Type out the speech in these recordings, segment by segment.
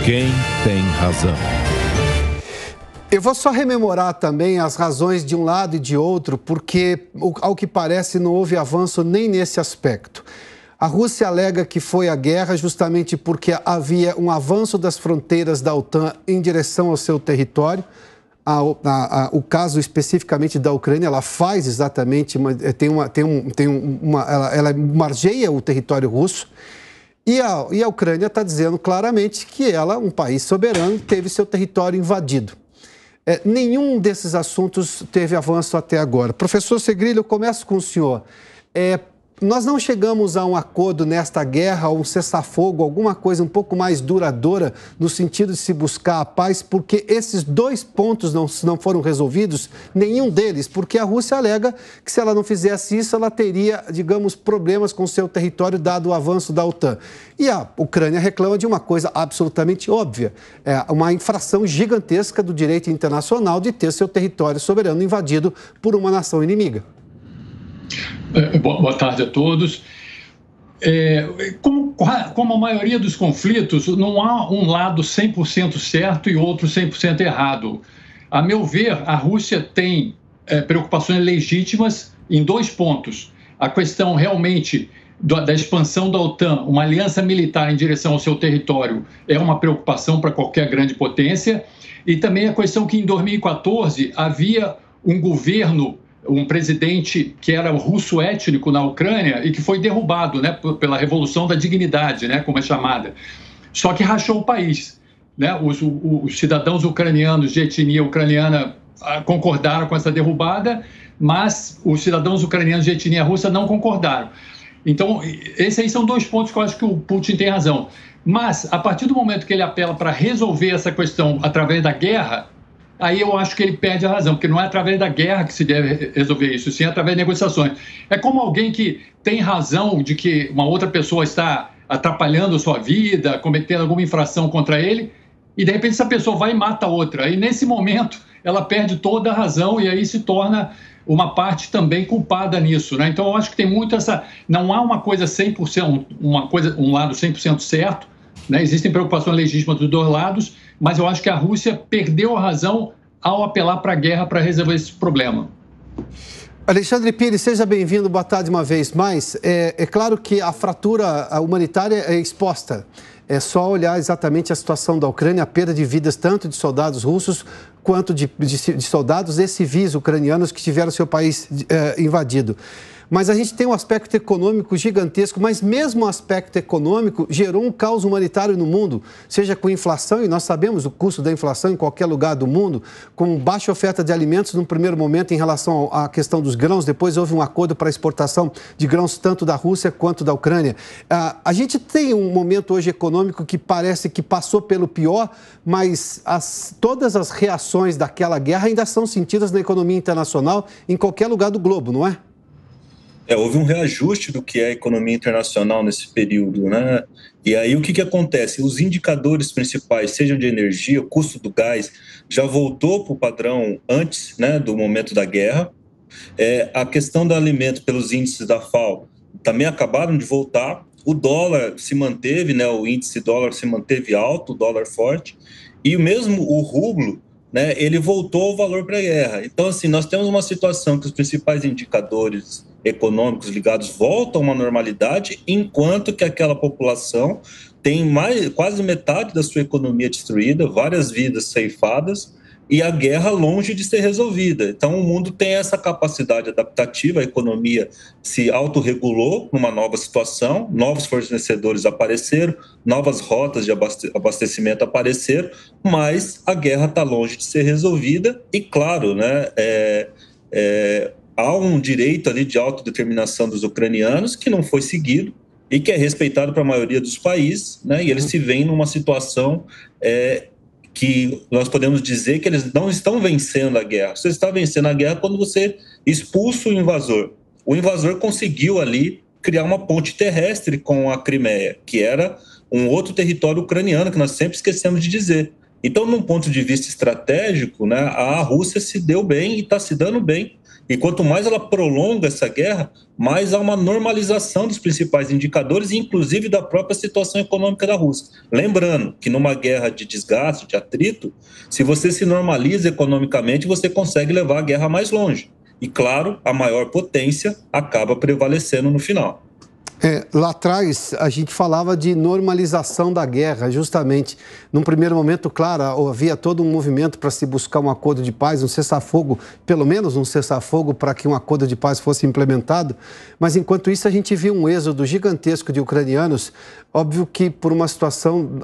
Quem tem razão? Eu vou só rememorar também as razões de um lado e de outro, porque, ao que parece, não houve avanço nem nesse aspecto. A Rússia alega que foi a guerra justamente porque havia um avanço das fronteiras da OTAN em direção ao seu território. O caso especificamente da Ucrânia, ela faz exatamente, ela margeia o território russo. E a Ucrânia está dizendo claramente que ela, um país soberano, teve seu território invadido. Nenhum desses assuntos teve avanço até agora. Professor Segrilho, eu começo com o senhor. Nós não chegamos a um acordo nesta guerra, um cessar-fogo, alguma coisa um pouco mais duradoura, no sentido de se buscar a paz, porque esses dois pontos não foram resolvidos, nenhum deles, porque a Rússia alega que se ela não fizesse isso, ela teria, digamos, problemas com seu território, dado o avanço da OTAN. E a Ucrânia reclama de uma coisa absolutamente óbvia, uma infração gigantesca do direito internacional de ter seu território soberano invadido por uma nação inimiga. Boa tarde a todos. Como a maioria dos conflitos, não há um lado 100% certo e outro 100% errado. A meu ver, a Rússia tem preocupações legítimas em dois pontos. A questão realmente da expansão da OTAN, uma aliança militar em direção ao seu território, é uma preocupação para qualquer grande potência. E também a questão que em 2014 havia um governo, um presidente que era russo étnico na Ucrânia e que foi derrubado, né, pela Revolução da Dignidade, né, como é chamada. Só que rachou o país, né? Os cidadãos ucranianos de etnia ucraniana concordaram com essa derrubada, mas os cidadãos ucranianos de etnia russa não concordaram. Então, esses aí são dois pontos que eu acho que o Putin tem razão. Mas, a partir do momento que ele apela para resolver essa questão através da guerra, aí eu acho que ele perde a razão, porque não é através da guerra que se deve resolver isso, sim através de negociações. É como alguém que tem razão de que uma outra pessoa está atrapalhando a sua vida, cometendo alguma infração contra ele, e de repente essa pessoa vai e mata a outra. E nesse momento ela perde toda a razão e aí se torna uma parte também culpada nisso, né? Então eu acho que tem muito essa... Não há uma coisa 100%, um lado 100% certo, né? Existem preocupações legítimas dos dois lados, mas eu acho que a Rússia perdeu a razão ao apelar para a guerra para resolver esse problema. Alexandre Pires, seja bem-vindo, boa tarde uma vez mais. É claro que a fratura humanitária é exposta. É só olhar exatamente a situação da Ucrânia, a perda de vidas tanto de soldados russos quanto de soldados e civis ucranianos que tiveram seu país invadido. Mas a gente tem um aspecto econômico gigantesco, mas mesmo o aspecto econômico gerou um caos humanitário no mundo, seja com inflação, e nós sabemos o custo da inflação em qualquer lugar do mundo, com baixa oferta de alimentos no primeiro momento em relação à questão dos grãos, depois houve um acordo para a exportação de grãos tanto da Rússia quanto da Ucrânia. A gente tem um momento hoje econômico que parece que passou pelo pior, mas todas as reações daquela guerra ainda são sentidas na economia internacional em qualquer lugar do globo, não é? Houve um reajuste do que é a economia internacional nesse período, né? E aí o que acontece? Os indicadores principais, sejam de energia, o custo do gás, já voltou para o padrão antes, né, do momento da guerra. A questão do alimento pelos índices da FAO também acabaram de voltar. O dólar se manteve, né, o índice dólar se manteve alto, o dólar forte. E mesmo o rublo, né, ele voltou ao valor pré-guerra. Então, assim, nós temos uma situação que os principais indicadores econômicos ligados voltam a uma normalidade, enquanto que aquela população tem quase metade da sua economia destruída, várias vidas ceifadas e a guerra longe de ser resolvida. Então, o mundo tem essa capacidade adaptativa, a economia se autorregulou numa nova situação, novos fornecedores apareceram, novas rotas de abastecimento apareceram, mas a guerra está longe de ser resolvida e, claro, né, há um direito ali de autodeterminação dos ucranianos que não foi seguido e que é respeitado para a maioria dos países, né, e eles se veem numa situação que nós podemos dizer que eles não estão vencendo a guerra. Você está vencendo a guerra quando você expulsa o invasor. O invasor conseguiu ali criar uma ponte terrestre com a Crimeia, que era um outro território ucraniano, que nós sempre esquecemos de dizer. Então, num ponto de vista estratégico, né, a Rússia se deu bem e está se dando bem. E quanto mais ela prolonga essa guerra, mais há uma normalização dos principais indicadores, inclusive da própria situação econômica da Rússia. Lembrando que numa guerra de desgaste, de atrito, se você se normaliza economicamente, você consegue levar a guerra mais longe. E, claro, a maior potência acaba prevalecendo no final. Lá atrás, a gente falava de normalização da guerra, justamente. Num primeiro momento, claro, havia todo um movimento para se buscar um acordo de paz, um cessar-fogo, pelo menos um cessar-fogo, para que um acordo de paz fosse implementado. Mas, enquanto isso, a gente viu um êxodo gigantesco de ucranianos. Óbvio que, por uma situação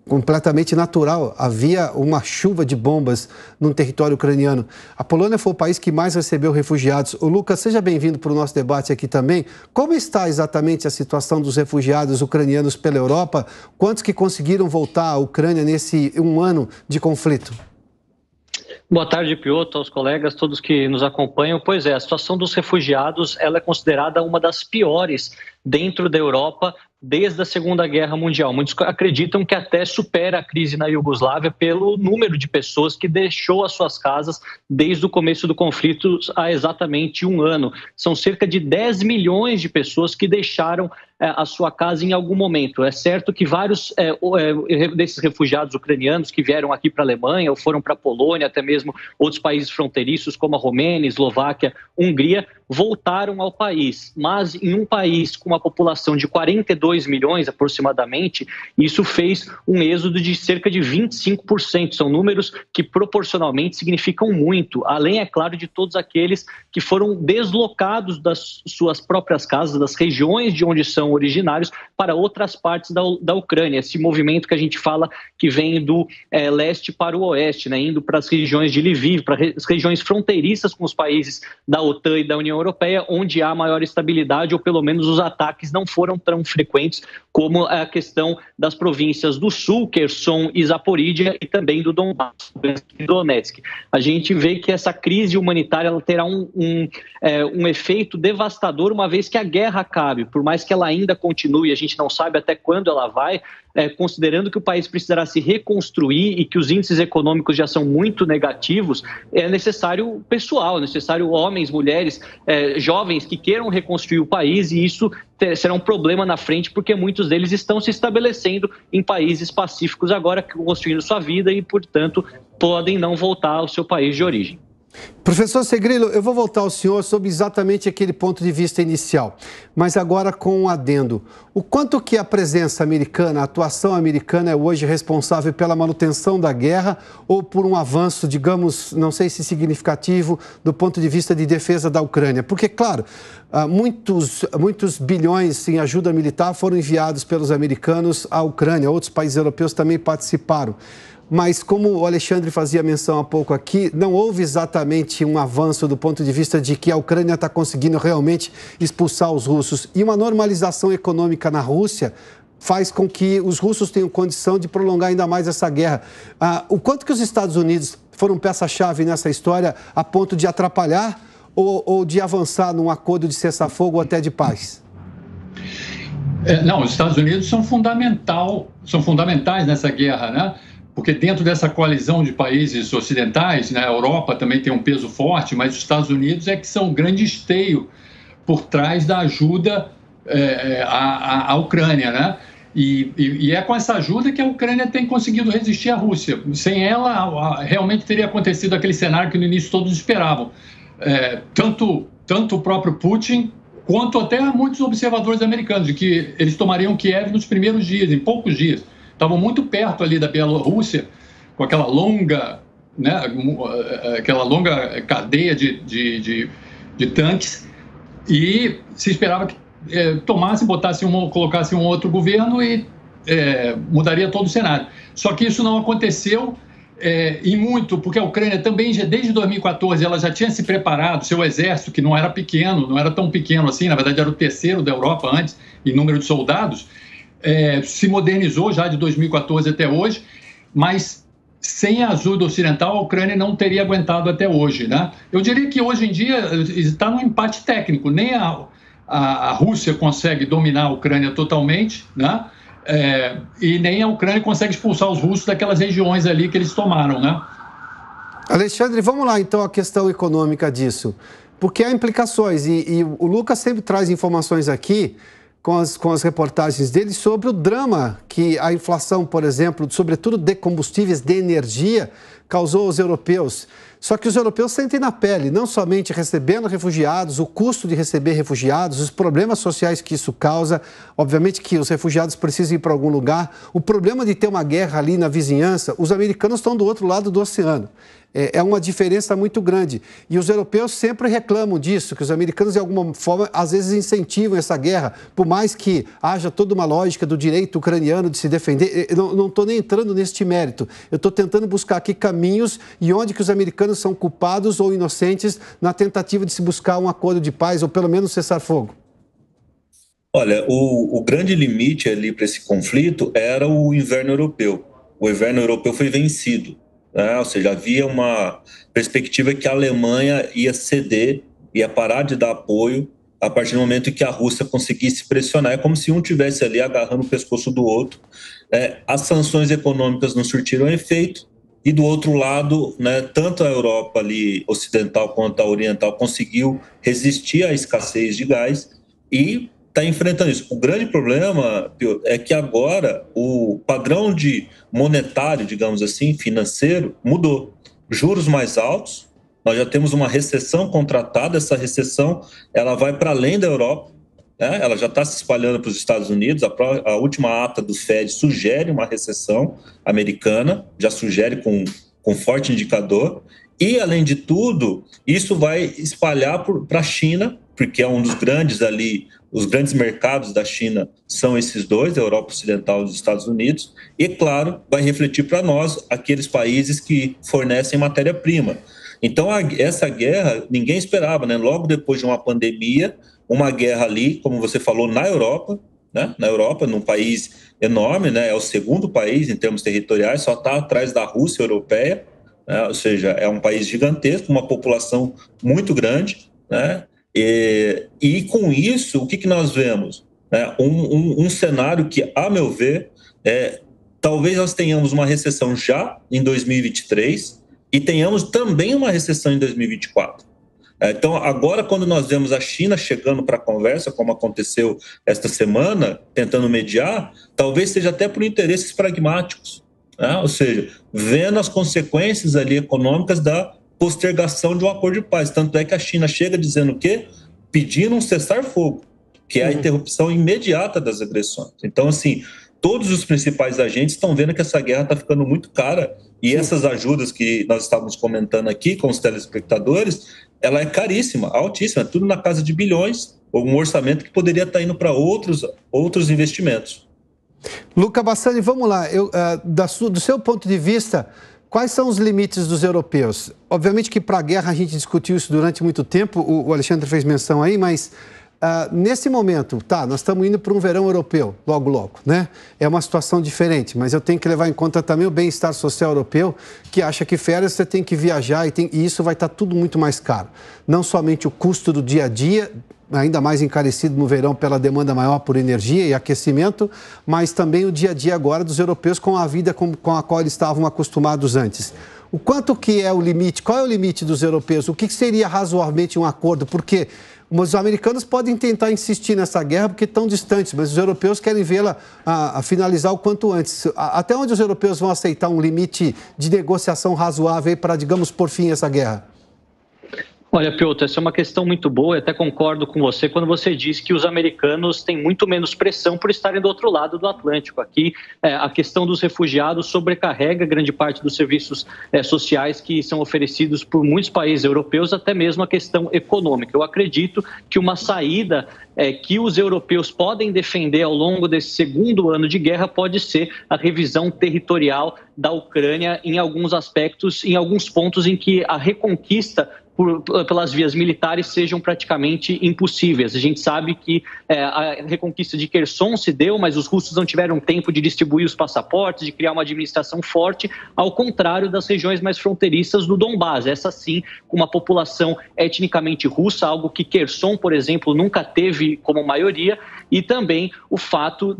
completamente natural, havia uma chuva de bombas no território ucraniano. A Polônia foi o país que mais recebeu refugiados. O Lucas, seja bem-vindo para o nosso debate aqui também. Como está exatamente a situação dos refugiados ucranianos pela Europa? Quantos que conseguiram voltar à Ucrânia nesse um ano de conflito? Boa tarde, Piotr, aos colegas, todos que nos acompanham. Pois é, a situação dos refugiados ela é considerada uma das piores dentro da Europa desde a Segunda Guerra Mundial. Muitos acreditam que até supera a crise na Iugoslávia pelo número de pessoas que deixou as suas casas desde o começo do conflito há exatamente um ano. São cerca de 10 milhões de pessoas que deixaram a sua casa em algum momento. É certo que vários desses refugiados ucranianos que vieram aqui para a Alemanha ou foram para a Polônia, até mesmo outros países fronteiriços como a Romênia, Eslováquia, Hungria, voltaram ao país. Mas em um país com uma população de 42 milhões aproximadamente, isso fez um êxodo de cerca de 25%. São números que proporcionalmente significam muito, além, é claro, de todos aqueles que foram deslocados das suas próprias casas, das regiões de onde são originários, para outras partes da Ucrânia. Esse movimento que a gente fala que vem do leste para o oeste, né, indo para as regiões de Lviv, para as regiões fronteiriças com os países da OTAN e da União Europeia, onde há maior estabilidade, ou pelo menos os ataques não foram tão frequentes como a questão das províncias do sul, Kherson e Zaporídia, e também do Donbass e Donetsk. A gente vê que essa crise humanitária ela terá um efeito devastador uma vez que a guerra acabe, por mais que ela ainda continue, a gente não sabe até quando ela vai, considerando que o país precisará se reconstruir e que os índices econômicos já são muito negativos, é necessário pessoal, é necessário homens, mulheres, jovens que queiram reconstruir o país, e isso será um problema na frente, porque muitos deles estão se estabelecendo em países pacíficos agora, construindo sua vida e, portanto, podem não voltar ao seu país de origem. Professor Segrilo, eu vou voltar ao senhor sobre exatamente aquele ponto de vista inicial, mas agora com um adendo. O quanto que a presença americana, a atuação americana é hoje responsável pela manutenção da guerra ou por um avanço, digamos, não sei se significativo, do ponto de vista de defesa da Ucrânia? Porque, claro, muitos bilhões em ajuda militar foram enviados pelos americanos à Ucrânia, outros países europeus também participaram. Mas, como o Alexandre fazia menção há pouco aqui, não houve exatamente um avanço do ponto de vista de que a Ucrânia está conseguindo realmente expulsar os russos. E uma normalização econômica na Rússia faz com que os russos tenham condição de prolongar ainda mais essa guerra. O quanto que os Estados Unidos foram peça-chave nessa história a ponto de atrapalhar ou de avançar num acordo de cessar-fogo ou até de paz? Não, os Estados Unidos são fundamentais nessa guerra, né? Porque dentro dessa coalizão de países ocidentais, né, a Europa também tem um peso forte, mas os Estados Unidos é que são o grande esteio por trás da ajuda à Ucrânia, né? E é com essa ajuda que a Ucrânia tem conseguido resistir à Rússia. Sem ela, realmente teria acontecido aquele cenário que no início todos esperavam. Tanto o próprio Putin, quanto até muitos observadores americanos, de que eles tomariam Kiev nos primeiros dias, em poucos dias. Estavam muito perto ali da Bielorrússia, com aquela longa, né, aquela longa cadeia de tanques, e se esperava que colocassem um outro governo e mudaria todo o cenário. Só que isso não aconteceu, e muito, porque a Ucrânia também, desde 2014, ela já tinha se preparado, seu exército, que não era pequeno, não era tão pequeno assim, na verdade era o terceiro da Europa antes, em número de soldados, se modernizou já de 2014 até hoje, mas sem a ajuda ocidental a Ucrânia não teria aguentado até hoje, né? Eu diria que hoje em dia está num empate técnico, nem a Rússia consegue dominar a Ucrânia totalmente, né? e nem a Ucrânia consegue expulsar os russos daquelas regiões ali que eles tomaram, né? Alexandre, vamos lá então à questão econômica disso, porque há implicações e o Lucas sempre traz informações aqui com as reportagens dele sobre o drama que a inflação, por exemplo, sobretudo de combustíveis, de energia, causou aos europeus. Só que os europeus sentem na pele, não somente recebendo refugiados, o custo de receber refugiados, os problemas sociais que isso causa, obviamente que os refugiados precisam ir para algum lugar, o problema de ter uma guerra ali na vizinhança, os americanos estão do outro lado do oceano. É uma diferença muito grande. E os europeus sempre reclamam disso, que os americanos, de alguma forma, às vezes incentivam essa guerra, por mais que haja toda uma lógica do direito ucraniano de se defender. Eu não estou nem entrando neste mérito. Eu estou tentando buscar aqui caminhos e onde que os americanos são culpados ou inocentes na tentativa de se buscar um acordo de paz ou pelo menos cessar fogo. Olha, o grande limite ali para esse conflito era o inverno europeu. O inverno europeu foi vencido. Ou seja, havia uma perspectiva que a Alemanha ia ceder, ia parar de dar apoio a partir do momento que a Rússia conseguisse pressionar. É como se um tivesse ali agarrando o pescoço do outro. As sanções econômicas não surtiram efeito e do outro lado, tanto a Europa ali ocidental quanto a oriental conseguiu resistir à escassez de gás e está enfrentando isso. O grande problema, Pio, é que agora o padrão monetário, digamos assim, financeiro, mudou. Juros mais altos, nós já temos uma recessão contratada, essa recessão ela vai para além da Europa, ela já está se espalhando para os Estados Unidos, a última ata do Fed sugere uma recessão americana, já sugere com forte indicador, e além de tudo, isso vai espalhar para a China, porque é um dos grandes ali, os grandes mercados da China são esses dois, a Europa Ocidental e os Estados Unidos, e, claro, vai refletir para nós, aqueles países que fornecem matéria-prima. Então, essa guerra, ninguém esperava, logo depois de uma pandemia, uma guerra ali, como você falou, na Europa, na Europa, num país enorme, é o segundo país em termos territoriais, só está atrás da Rússia europeia, ou seja, é um país gigantesco, uma população muito grande, E com isso, o que nós vemos? Um cenário que, a meu ver, talvez nós tenhamos uma recessão já em 2023 e tenhamos também uma recessão em 2024. Então, agora, quando nós vemos a China chegando para a conversa, como aconteceu esta semana, tentando mediar, talvez seja até por interesses pragmáticos, ou seja, vendo as consequências ali econômicas da postergação de um acordo de paz. Tanto é que a China chega dizendo o quê? Pedindo um cessar-fogo, que é a interrupção imediata das agressões. Então, assim, todos os principais agentes estão vendo que essa guerra está ficando muito cara e essas ajudas que nós estávamos comentando aqui com os telespectadores, ela é caríssima, altíssima, tudo na casa de bilhões, ou um orçamento que poderia estar indo para outros investimentos. Luca Bassani, vamos lá. Do seu ponto de vista, quais são os limites dos europeus? Obviamente que para a guerra a gente discutiu isso durante muito tempo, o Alexandre fez menção aí, mas nesse momento, nós estamos indo para um verão europeu, logo, É uma situação diferente, mas eu tenho que levar em conta também o bem-estar social europeu, que acha que férias você tem que viajar e isso vai estar tudo muito mais caro. Não somente o custo do dia a dia, ainda mais encarecido no verão pela demanda maior por energia e aquecimento, mas também o dia a dia agora dos europeus com a vida com a qual eles estavam acostumados antes. O quanto que é o limite? Qual é o limite dos europeus? O que seria razoavelmente um acordo? Porque os americanos podem tentar insistir nessa guerra porque estão distantes, mas os europeus querem vê-la a finalizar o quanto antes. Até onde os europeus vão aceitar um limite de negociação razoável para, digamos, por fim essa guerra? Olha, Piotr, essa é uma questão muito boa, eu até concordo com você quando você diz que os americanos têm muito menos pressão por estarem do outro lado do Atlântico. Aqui, a questão dos refugiados sobrecarrega grande parte dos serviços sociais que são oferecidos por muitos países europeus, até mesmo a questão econômica. Eu acredito que uma saída que os europeus podem defender ao longo desse segundo ano de guerra pode ser a revisão territorial da Ucrânia em alguns aspectos, em alguns pontos em que a reconquista pelas vias militares sejam praticamente impossíveis. A gente sabe que a reconquista de Kherson se deu, mas os russos não tiveram tempo de distribuir os passaportes, de criar uma administração forte, ao contrário das regiões mais fronteiriças do Donbás. Essa sim, com uma população etnicamente russa, algo que Kherson, por exemplo, nunca teve como maioria, e também o fato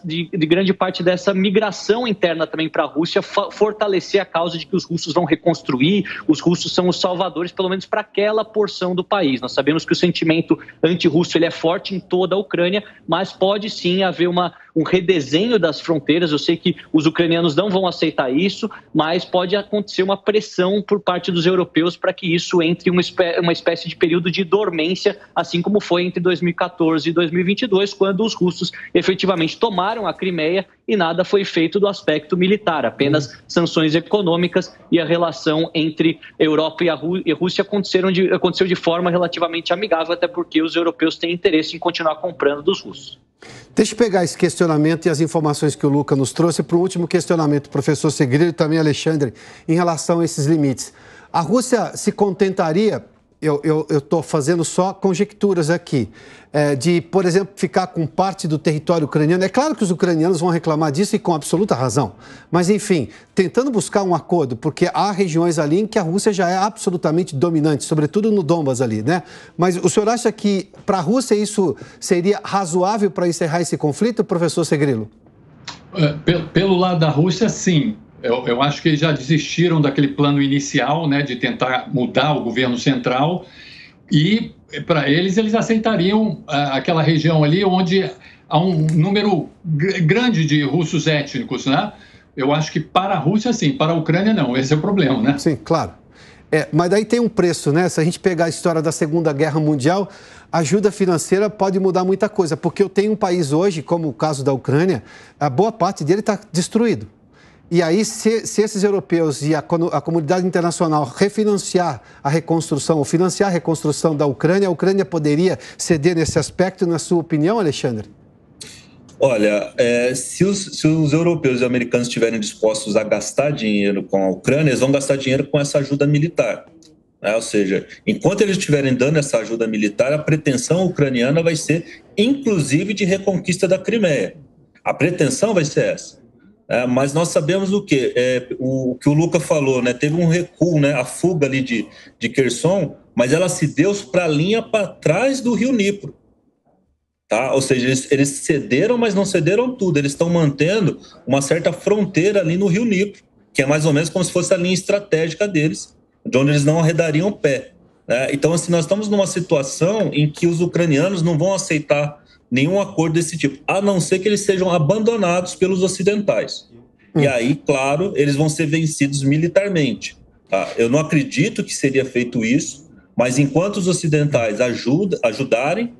de grande parte dessa migração interna também para a Rússia fortalecer a causa de que os russos vão reconstruir, os russos são os salvadores, pelo menos para aquela porção do país. Nós sabemos que o sentimento anti-russo ele é forte em toda a Ucrânia, mas pode sim haver um redesenho das fronteiras. Eu sei que os ucranianos não vão aceitar isso, mas pode acontecer uma pressão por parte dos europeus para que isso entre em uma espécie de período de dormência, assim como foi entre 2014 e 2022, quando os russos efetivamente tomaram a Crimeia e nada foi feito do aspecto militar, apenas sanções econômicas, e a relação entre Europa e a Rússia aconteceu de forma relativamente amigável, até porque os europeus têm interesse em continuar comprando dos russos. Deixa eu pegar esse questionamento e as informações que o Luca nos trouxe para o último questionamento, professor Segrilo e também Alexandre, em relação a esses limites. A Rússia se contentaria, eu estou fazendo só conjecturas aqui, de, por exemplo, ficar com parte do território ucraniano. É claro que os ucranianos vão reclamar disso e com absoluta razão, mas enfim, tentando buscar um acordo, porque há regiões ali em que a Rússia já é absolutamente dominante, sobretudo no Donbas ali, né? Mas o senhor acha que para a Rússia isso seria razoável para encerrar esse conflito, professor Segrilo? Pelo lado da Rússia, sim. Eu acho que eles já desistiram daquele plano inicial, né, de tentar mudar o governo central, e para eles aceitariam aquela região ali onde há um número grande de russos étnicos, né? Eu acho que para a Rússia, sim, para a Ucrânia, não. Esse é o problema, né? Sim, claro. Mas daí tem um preço, né? Se a gente pegar a história da Segunda Guerra Mundial, a ajuda financeira pode mudar muita coisa, porque eu tenho um país hoje, como o caso da Ucrânia, a boa parte dele está destruído. E aí, se esses europeus e a comunidade internacional refinanciar a reconstrução, ou financiar a reconstrução da Ucrânia, a Ucrânia poderia ceder nesse aspecto, na sua opinião, Alexandre? Olha, se os europeus e americanos estiverem dispostos a gastar dinheiro com a Ucrânia, eles vão gastar dinheiro com essa ajuda militar. Né? Ou seja, enquanto eles estiverem dando essa ajuda militar, a pretensão ucraniana vai ser, inclusive, de reconquista da Crimeia. A pretensão vai ser essa. Mas nós sabemos o que o Luca falou, né? Teve um recuo, né? A fuga ali de Kherson, mas ela se deu para a linha para trás do rio Dnipro, tá? Ou seja, eles cederam, mas não cederam tudo. Eles estão mantendo uma certa fronteira ali no rio Dnipro, que é mais ou menos como se fosse a linha estratégica deles, de onde eles não arredariam o pé, né? Então, assim, nós estamos numa situação em que os ucranianos não vão aceitar nenhum acordo desse tipo, a não ser que eles sejam abandonados pelos ocidentais. E aí, claro, eles vão ser vencidos militarmente. Tá? Eu não acredito que seria feito isso, mas enquanto os ocidentais ajudarem,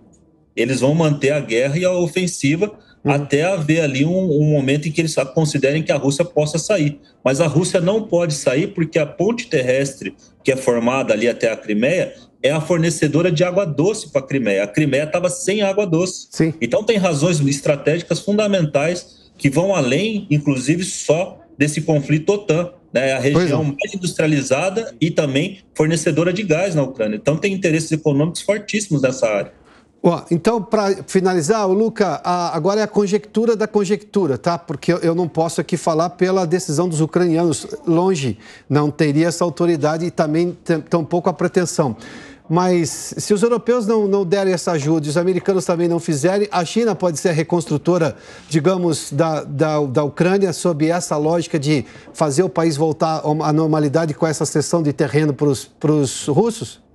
eles vão manter a guerra e a ofensiva até haver ali um momento em que eles considerem que a Rússia possa sair. Mas a Rússia não pode sair porque a ponte terrestre que é formada ali até a Crimeia é a fornecedora de água doce para a Crimeia. A Crimeia estava sem água doce. Sim. Então tem razões estratégicas fundamentais que vão além, inclusive, só desse conflito OTAN. Né? É a região mais industrializada e também fornecedora de gás na Ucrânia. Então tem interesses econômicos fortíssimos nessa área. Então, para finalizar, Luca, agora é a conjectura da conjectura, tá? Porque eu não posso aqui falar pela decisão dos ucranianos, longe, não teria essa autoridade e também tampouco a pretensão. Mas se os europeus não derem essa ajuda, os americanos também não fizerem, a China pode ser a reconstrutora, digamos, da Ucrânia, sob essa lógica de fazer o país voltar à normalidade com essa cessão de terreno para os russos?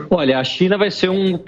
Olha, a China vai ser um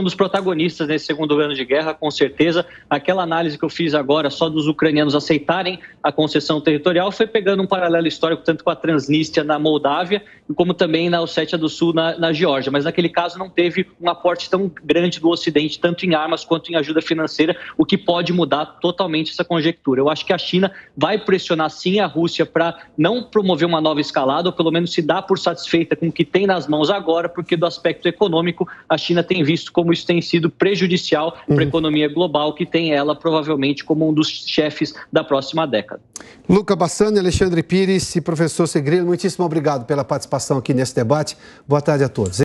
dos protagonistas nesse segundo ano de guerra, com certeza. Aquela análise que eu fiz agora, só dos ucranianos aceitarem a concessão territorial, foi pegando um paralelo histórico tanto com a Transnistria na Moldávia, como também na Ossétia do Sul, na Geórgia. Mas naquele caso não teve um aporte tão grande do Ocidente, tanto em armas quanto em ajuda financeira, o que pode mudar totalmente essa conjectura. Eu acho que a China vai pressionar sim a Rússia para não promover uma nova escalada, ou pelo menos se dar por satisfeita com o que tem nas mãos agora, porque do aspecto econômico, a China tem visto como isso tem sido prejudicial para a economia global, que tem ela provavelmente como um dos chefes da próxima década. Luca Bassani, Alexandre Pires e professor Segrelli, muitíssimo obrigado pela participação aqui nesse debate. Boa tarde a todos.